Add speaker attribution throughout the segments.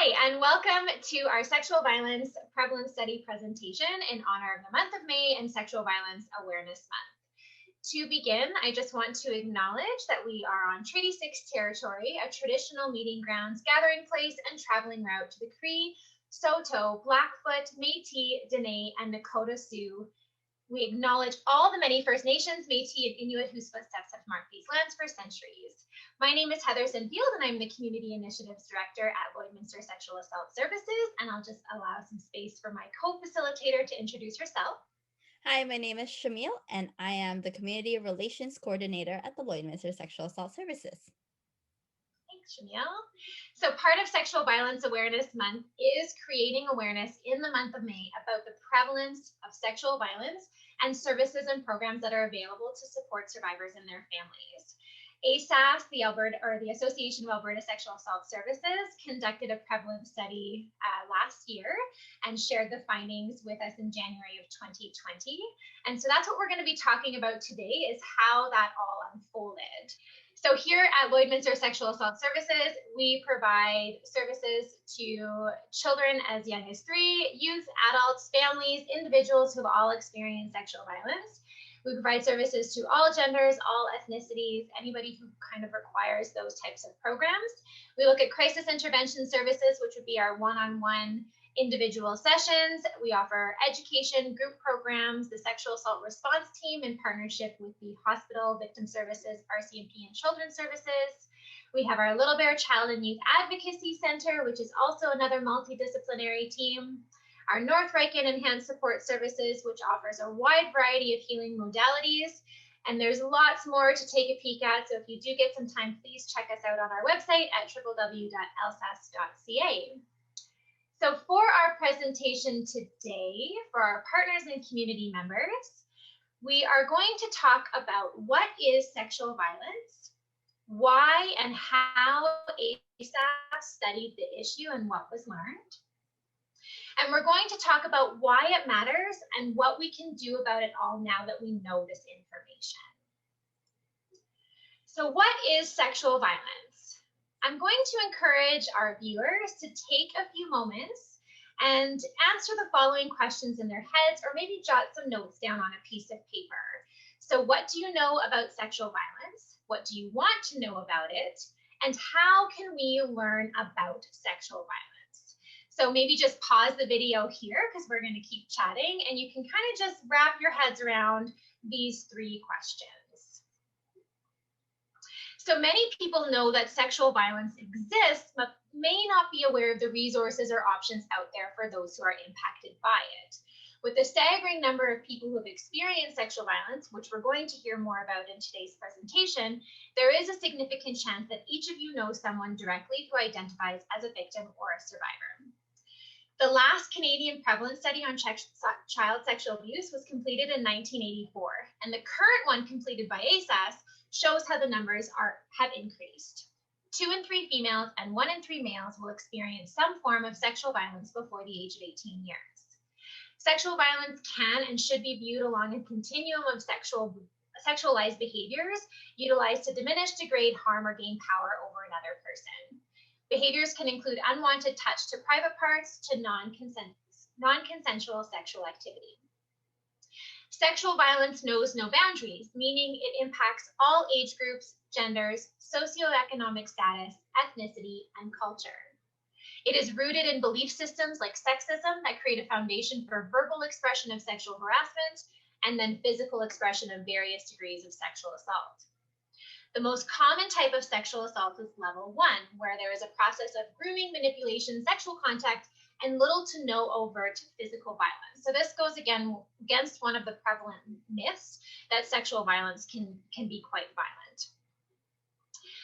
Speaker 1: Hi, and welcome to our Sexual Violence Prevalence Study presentation in honor of the month of May and Sexual Violence Awareness Month. To begin, I just want to acknowledge that we are on Treaty 6 territory, a traditional meeting grounds, gathering place, and traveling route to the Cree, Saulteaux, Blackfoot, Métis, Dene, and Nakota Sioux. We acknowledge all the many First Nations, Métis, and Inuit whose footsteps have marked these lands for centuries. My name is Heather Sinfield, and I'm the Community Initiatives Director at Lloydminster Sexual Assault Services, and I'll just allow some space for my co-facilitator to introduce herself.
Speaker 2: Hi, my name is Shamil, and I am the Community Relations Coordinator at the Lloydminster Sexual Assault Services.
Speaker 1: Thanks, Shamil. So part of Sexual Violence Awareness Month is creating awareness in the month of May about the prevalence of sexual violence and services and programs that are available to support survivors and their families. AASAS, the Association of Alberta Sexual Assault Services, conducted a prevalence study last year and shared the findings with us in January of 2020. And so that's what we're going to be talking about today, is how that all unfolded. So here at Lloydminster Sexual Assault Services, we provide services to children as young as 3, youth, adults, families, individuals who have all experienced sexual violence. We provide services to all genders, all ethnicities, anybody who kind of requires those types of programs. We look at crisis intervention services, which would be our one-on-one individual sessions. We offer education, group programs, the sexual assault response team in partnership with the hospital, victim services, RCMP, and children's services. We have our Little Bear Child and Youth Advocacy Center, which is also another multidisciplinary team. Our North Ryken Enhanced Support Services, which offers a wide variety of healing modalities. And there's lots more to take a peek at. So if you do get some time, please check us out on our website at www.alsas.ca. So for our presentation today, for our partners and community members, we are going to talk about what is sexual violence, why and how AASAS studied the issue and what was learned. And we're going to talk about why it matters and what we can do about it all now that we know this information. So what is sexual violence? I'm going to encourage our viewers to take a few moments and answer the following questions in their heads, or maybe jot some notes down on a piece of paper. So what do you know about sexual violence? What do you want to know about it? And how can we learn about sexual violence? So maybe just pause the video here because we're going to keep chatting, and you can kind of just wrap your heads around these 3 questions. So many people know that sexual violence exists, but may not be aware of the resources or options out there for those who are impacted by it. With the staggering number of people who have experienced sexual violence, which we're going to hear more about in today's presentation, there is a significant chance that each of you knows someone directly who identifies as a victim or a survivor. The last Canadian prevalence study on child sexual abuse was completed in 1984, and the current one completed by AASAS shows how the numbers have increased. 2 in 3 females and 1 in 3 males will experience some form of sexual violence before the age of 18 years. Sexual violence can and should be viewed along a continuum of sexualized behaviors utilized to diminish, degrade, harm, or gain power over another person. Behaviors can include unwanted touch to private parts to non-consensual sexual activity. Sexual violence knows no boundaries, meaning it impacts all age groups, genders, socioeconomic status, ethnicity, and culture. It is rooted in belief systems like sexism that create a foundation for verbal expression of sexual harassment and then physical expression of various degrees of sexual assault. The most common type of sexual assault is level 1, where there is a process of grooming, manipulation, sexual contact, and little to no overt physical violence. So this goes again against one of the prevalent myths that sexual violence can be quite violent.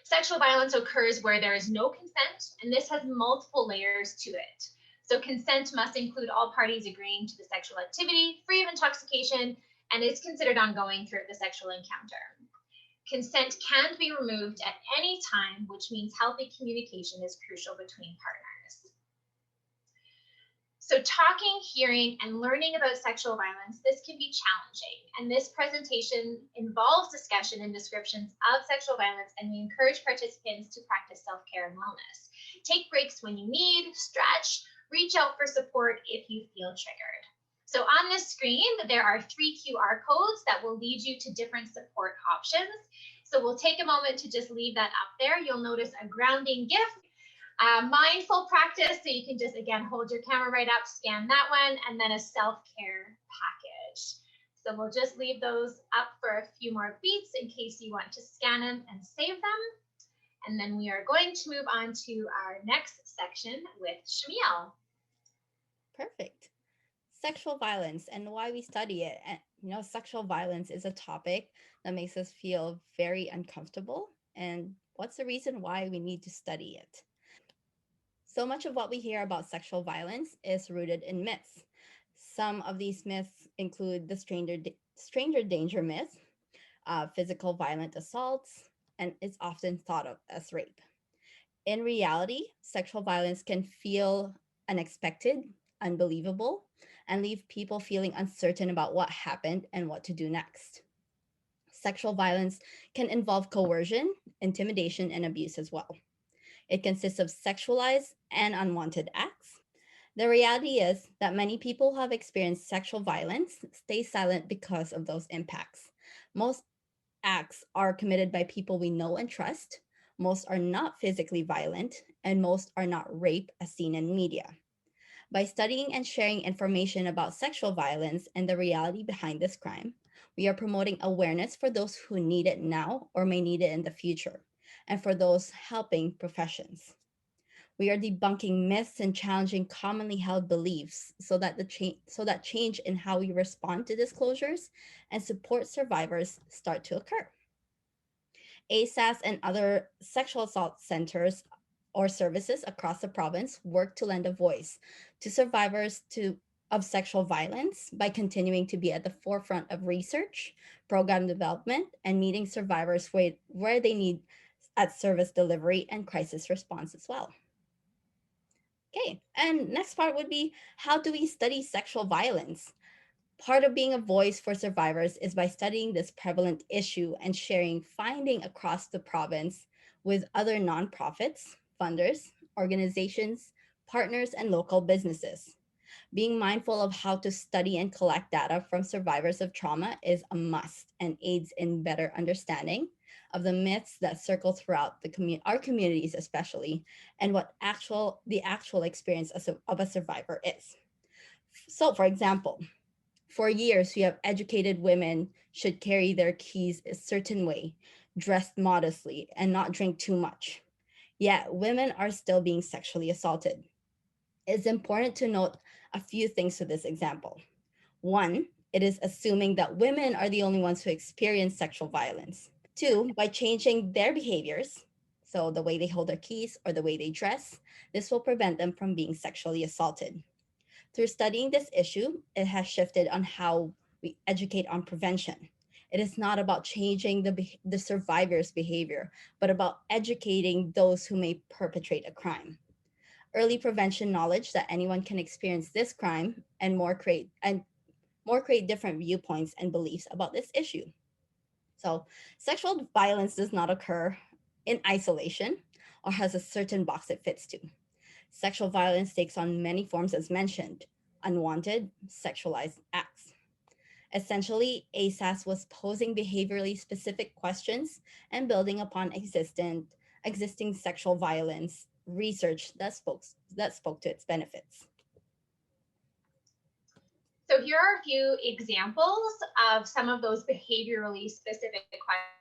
Speaker 1: Sexual violence occurs where there is no consent, and this has multiple layers to it. So consent must include all parties agreeing to the sexual activity, free of intoxication, and is considered ongoing throughout the sexual encounter. Consent can be removed at any time, which means healthy communication is crucial between partners. So talking, hearing, and learning about sexual violence, this can be challenging. And this presentation involves discussion and descriptions of sexual violence, and we encourage participants to practice self-care and wellness. Take breaks when you need, stretch, reach out for support if you feel triggered. So on this screen, there are 3 QR codes that will lead you to different support options. So we'll take a moment to just leave that up there. You'll notice a grounding GIF, mindful practice, so you can just, again, hold your camera right up, scan that one, and then a self-care package. So we'll just leave those up for a few more beats in case you want to scan them and save them. And then we are going to move on to our next section with Shamil.
Speaker 2: Perfect. Sexual violence and why we study it. And sexual violence is a topic that makes us feel very uncomfortable. And what's the reason why we need to study it? So much of what we hear about sexual violence is rooted in myths. Some of these myths include the stranger danger myth, physical violent assaults, and it's often thought of as rape. In reality, sexual violence can feel unexpected, unbelievable, and leave people feeling uncertain about what happened and what to do next. Sexual violence can involve coercion, intimidation, and abuse as well. It consists of sexualized and unwanted acts. The reality is that many people who have experienced sexual violence stay silent because of those impacts. Most acts are committed by people we know and trust. Most are not physically violent, and most are not rape as seen in media. By studying and sharing information about sexual violence and the reality behind this crime, we are promoting awareness for those who need it now or may need it in the future, and for those helping professions. We are debunking myths and challenging commonly held beliefs so that change in how we respond to disclosures and support survivors start to occur. AASAS and other sexual assault centers or services across the province work to lend a voice to survivors of sexual violence by continuing to be at the forefront of research, program development, and meeting survivors where they need at service delivery and crisis response as well. Okay, and next part would be, how do we study sexual violence? Part of being a voice for survivors is by studying this prevalent issue and sharing finding across the province with other nonprofits, funders, organizations, partners, and local businesses. Being mindful of how to study and collect data from survivors of trauma is a must and aids in better understanding of the myths that circle throughout our communities especially, and what the actual experience of a survivor is. So, for example, for years, we have educated women should carry their keys a certain way, dressed modestly, and not drink too much. Yet, women are still being sexually assaulted. It's important to note a few things to this example. One, it is assuming that women are the only ones who experience sexual violence. Two, by changing their behaviors, so the way they hold their keys or the way they dress, this will prevent them from being sexually assaulted. Through studying this issue, it has shifted on how we educate on prevention. It is not about changing the survivor's behavior, but about educating those who may perpetrate a crime. Early prevention knowledge that anyone can experience this crime and more create different viewpoints and beliefs about this issue. So, sexual violence does not occur in isolation or has a certain box it fits to. Sexual violence takes on many forms, as mentioned, unwanted, sexualized acts. Essentially, AASAS was posing behaviorally specific questions and building upon existing sexual violence research that spoke to its benefits.
Speaker 1: So here are a few examples of some of those behaviorally specific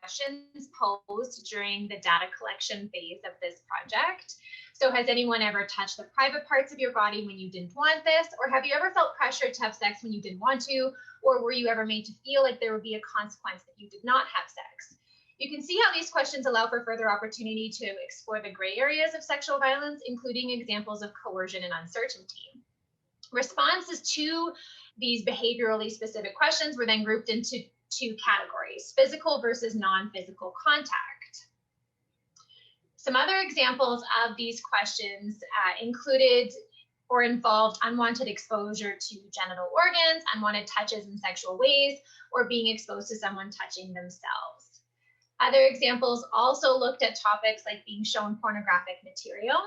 Speaker 1: questions posed during the data collection phase of this project. So has anyone ever touched the private parts of your body when you didn't want this? Or have you ever felt pressured to have sex when you didn't want to? Or were you ever made to feel like there would be a consequence if you did not have sex? You can see how these questions allow for further opportunity to explore the gray areas of sexual violence, including examples of coercion and uncertainty. Responses to these behaviorally specific questions were then grouped into 2 categories: physical versus non-physical contact. Some other examples of these questions included or involved unwanted exposure to genital organs, unwanted touches in sexual ways, or being exposed to someone touching themselves. Other examples also looked at topics like being shown pornographic material,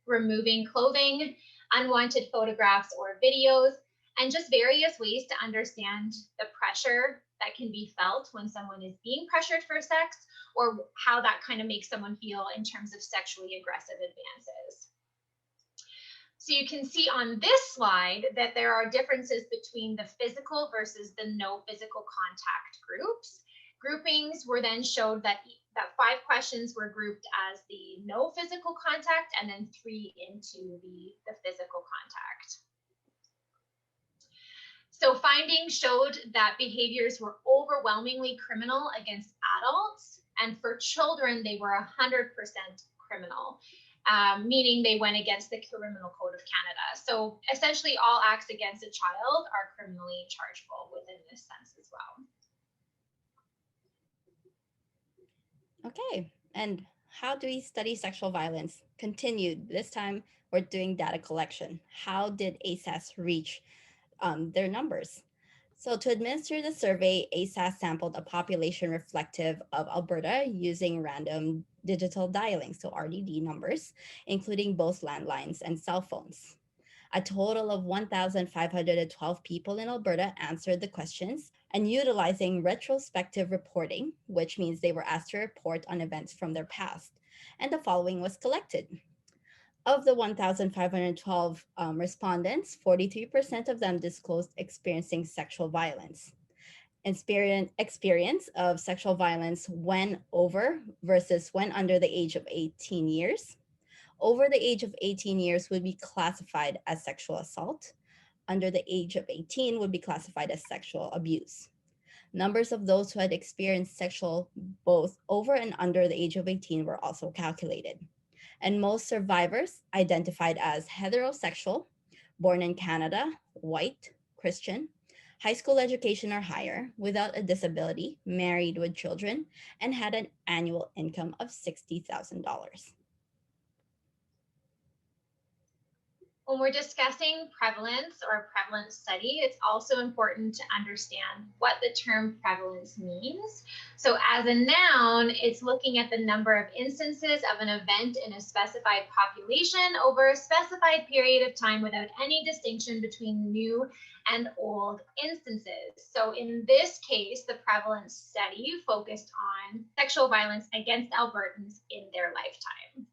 Speaker 1: removing clothing, unwanted photographs or videos, and just various ways to understand the pressure that can be felt when someone is being pressured for sex, or how that kind of makes someone feel in terms of sexually aggressive advances. So you can see on this slide that there are differences between the physical versus the no physical contact groups. Groupings were then showed that 5 questions were grouped as the no physical contact and then 3 into the physical contact. So findings showed that behaviors were overwhelmingly criminal against adults, and for children, they were 100% criminal, meaning they went against the Criminal Code of Canada. So essentially all acts against a child are criminally chargeable within this sense as well.
Speaker 2: Okay, and how do we study sexual violence? Continued, this time we're doing data collection. How did AASAS reach their numbers? So to administer the survey, AASAS sampled a population reflective of Alberta using random digital dialing, so RDD numbers, including both landlines and cell phones. A total of 1,512 people in Alberta answered the questions, and utilizing retrospective reporting, which means they were asked to report on events from their past, and the following was collected. Of the 1,512 respondents, 43% of them disclosed experiencing sexual violence. Experience of sexual violence when over versus when under the age of 18 years. Over the age of 18 years would be classified as sexual assault. Under the age of 18 would be classified as sexual abuse. Numbers of those who had experienced sexual both over and under the age of 18 were also calculated. And most survivors identified as heterosexual, born in Canada, white, Christian, high school education or higher, without a disability, married with children, and had an annual income of $60,000.
Speaker 1: When we're discussing prevalence or prevalence study, it's also important to understand what the term prevalence means. So as a noun, it's looking at the number of instances of an event in a specified population over a specified period of time without any distinction between new and old instances. So in this case, the prevalence study focused on sexual violence against Albertans in their lifetime.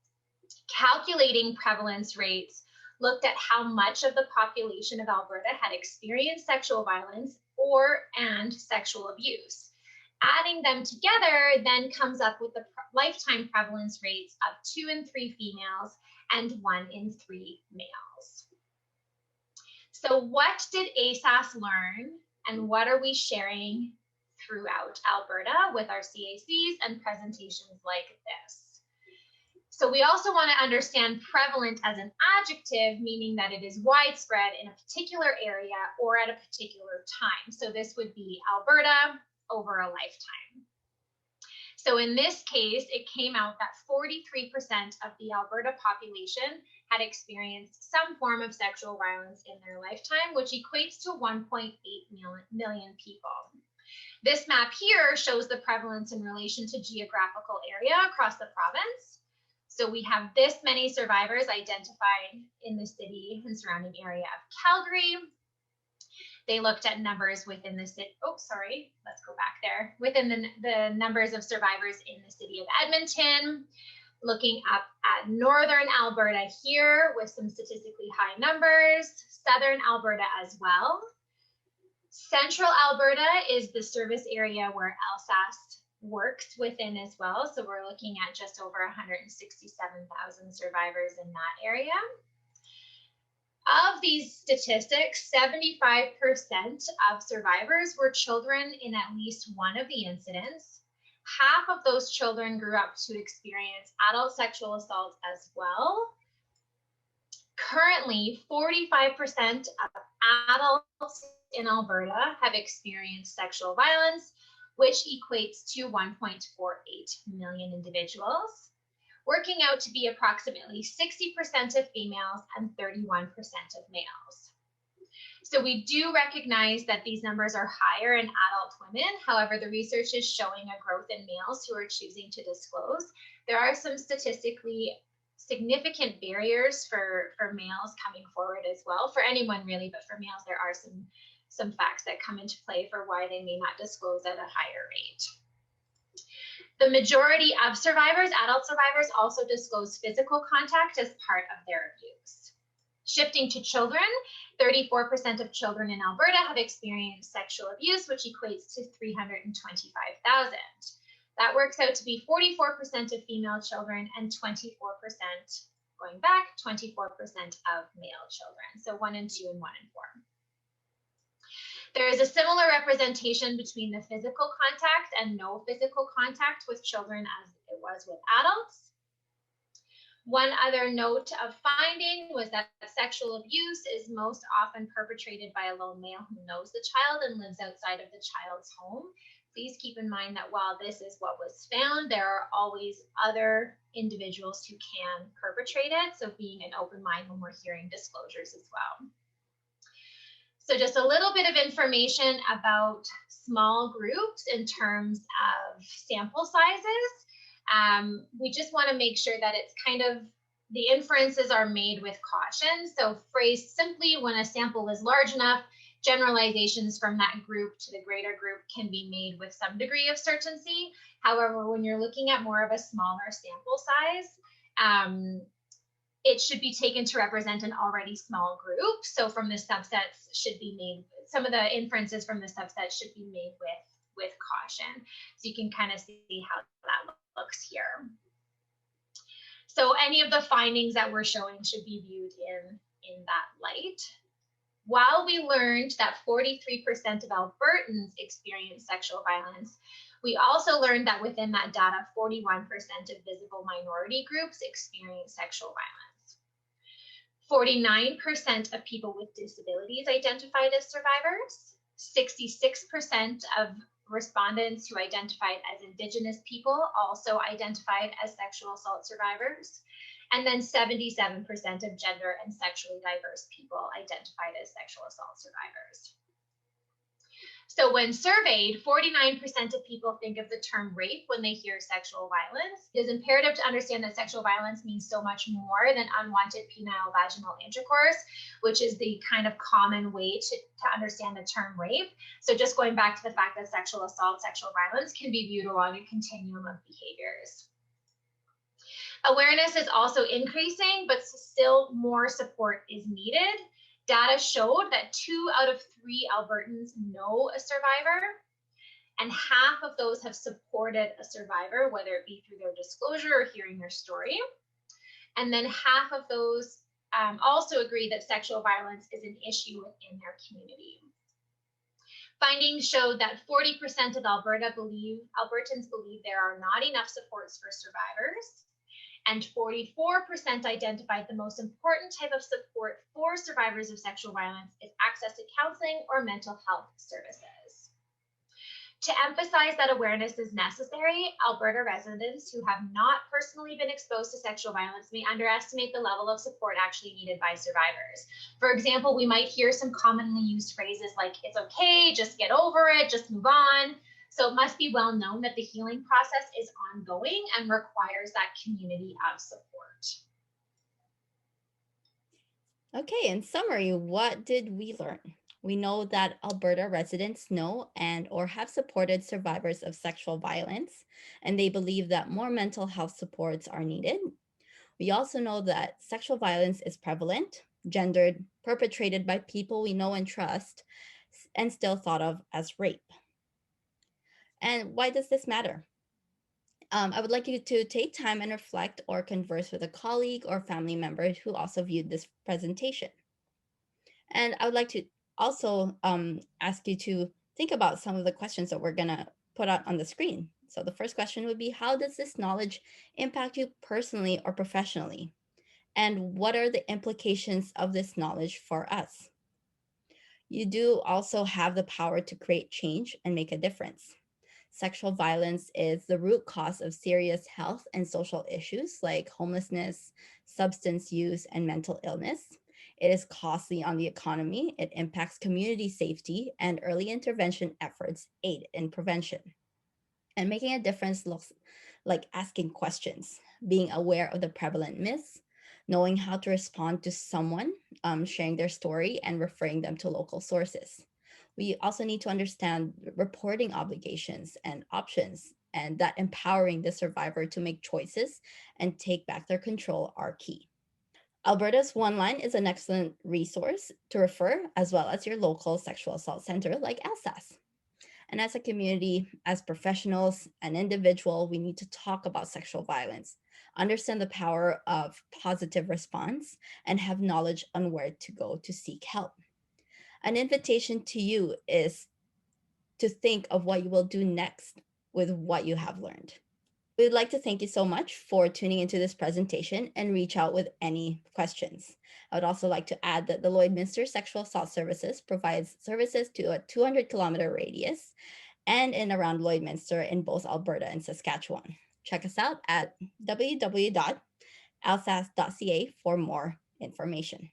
Speaker 1: Calculating prevalence rates looked at how much of the population of Alberta had experienced sexual violence and sexual abuse. Adding them together then comes up with the lifetime prevalence rates of 2 in 3 females and 1 in 3 males. So what did AASAS learn, and what are we sharing throughout Alberta with our CACs and presentations like this? So we also want to understand prevalent as an adjective, meaning that it is widespread in a particular area or at a particular time. So this would be Alberta over a lifetime. So in this case, it came out that 43% of the Alberta population had experienced some form of sexual violence in their lifetime, which equates to 1.8 million people. This map here shows the prevalence in relation to geographical area across the province. So we have this many survivors identified in the city and surrounding area of Calgary. They looked at numbers within the city. Oh, sorry, let's go back there. Within the numbers of survivors in the city of Edmonton, looking up at northern Alberta here with some statistically high numbers, southern Alberta as well. Central Alberta is the service area where AASAS works within as well. So we're looking at just over 167,000 survivors in that area. Of these statistics, 75% of survivors were children in at least one of the incidents. Half of those children grew up to experience adult sexual assault as well. Currently, 45% of adults in Alberta have experienced sexual violence, which equates to 1.48 million individuals. working out to be approximately 60% of females and 31% of males. So we do recognize that these numbers are higher in adult women. However, the research is showing a growth in males who are choosing to disclose. There are some statistically significant barriers for males coming forward as well. For anyone really, but for males, there are some facts that come into play for why they may not disclose at a higher rate. The majority of survivors, adult survivors, also disclose physical contact as part of their abuse. Shifting to children, 34% of children in Alberta have experienced sexual abuse, which equates to 325,000. That works out to be 44% of female children and 24%, going back, 24% of male children. So 1 in 2 and 1 in 4. There is a similar representation between the physical contact and no physical contact with children as it was with adults. One other note of finding was that sexual abuse is most often perpetrated by a lone male who knows the child and lives outside of the child's home. Please keep in mind that while this is what was found, there are always other individuals who can perpetrate it. So being an open mind when we're hearing disclosures as well. So just a little bit of information about small groups in terms of sample sizes. We just want to make sure that it's kind of, the inferences are made with caution. So phrased simply, when a sample is large enough, generalizations from that group to the greater group can be made with some degree of certainty. However, when you're looking at more of a smaller sample size, it should be taken to represent an already small group. So from the subsets should be made, some of the inferences from the subset should be made with caution. So you can kind of see how that looks here. So any of the findings that we're showing should be viewed in that light. While we learned that 43% of Albertans experience sexual violence, we also learned that within that data, 41% of visible minority groups experience sexual violence. 49% of people with disabilities identified as survivors. 66% of respondents who identified as Indigenous people also identified as sexual assault survivors. And then 77% of gender and sexually diverse people identified as sexual assault survivors. So when surveyed, 49% of people think of the term rape when they hear sexual violence. It is imperative to understand that sexual violence means so much more than unwanted penile vaginal intercourse, which is the kind of common way to understand the term rape. So just going back to the fact that sexual assault, sexual violence can be viewed along a continuum of behaviors. Awareness is also increasing, but still more support is needed. Data showed that 2 out of 3 Albertans know a survivor, and half of those have supported a survivor, whether it be through their disclosure or hearing their story. And then half of those also agree that sexual violence is an issue within their community. Findings showed that 40% of Albertans believe there are not enough supports for survivors, and 44% identified the most important type of support for survivors of sexual violence is access to counseling or mental health services. To emphasize that awareness is necessary, Alberta residents who have not personally been exposed to sexual violence may underestimate the level of support actually needed by survivors. For example, we might hear some commonly used phrases like, it's okay, just get over it, just move on. So it must be well known that the healing process is ongoing and requires that community of support.
Speaker 2: Okay, in summary, what did we learn? We know that Alberta residents know and or have supported survivors of sexual violence, and they believe that more mental health supports are needed. We also know that sexual violence is prevalent, gendered, perpetrated by people we know and trust, and still thought of as rape. And why does this matter? I would like you to take time and reflect or converse with a colleague or family member who also viewed this presentation. And I would like to also ask you to think about some of the questions that we're gonna put out on the screen. So the first question would be, how does this knowledge impact you personally or professionally? And what are the implications of this knowledge for us? You do also have the power to create change and make a difference. Sexual violence is the root cause of serious health and social issues like homelessness, substance use, and mental illness. It is costly on the economy. It impacts community safety, and early intervention efforts aid in prevention. And making a difference looks like asking questions, being aware of the prevalent myths, knowing how to respond to someone sharing their story, and referring them to local sources. We also need to understand reporting obligations and options, and that empowering the survivor to make choices and take back their control are key. Alberta's One Line is an excellent resource to refer, as well as your local sexual assault center like AASAS. And as a community, as professionals and individual, we need to talk about sexual violence, understand the power of positive response, and have knowledge on where to go to seek help. An invitation to you is to think of what you will do next with what you have learned. We'd like to thank you so much for tuning into this presentation and reach out with any questions. I would also like to add that the Lloydminster Sexual Assault Services provides services to a 200-kilometer radius and in around Lloydminster in both Alberta and Saskatchewan. Check us out at www.alsas.ca for more information.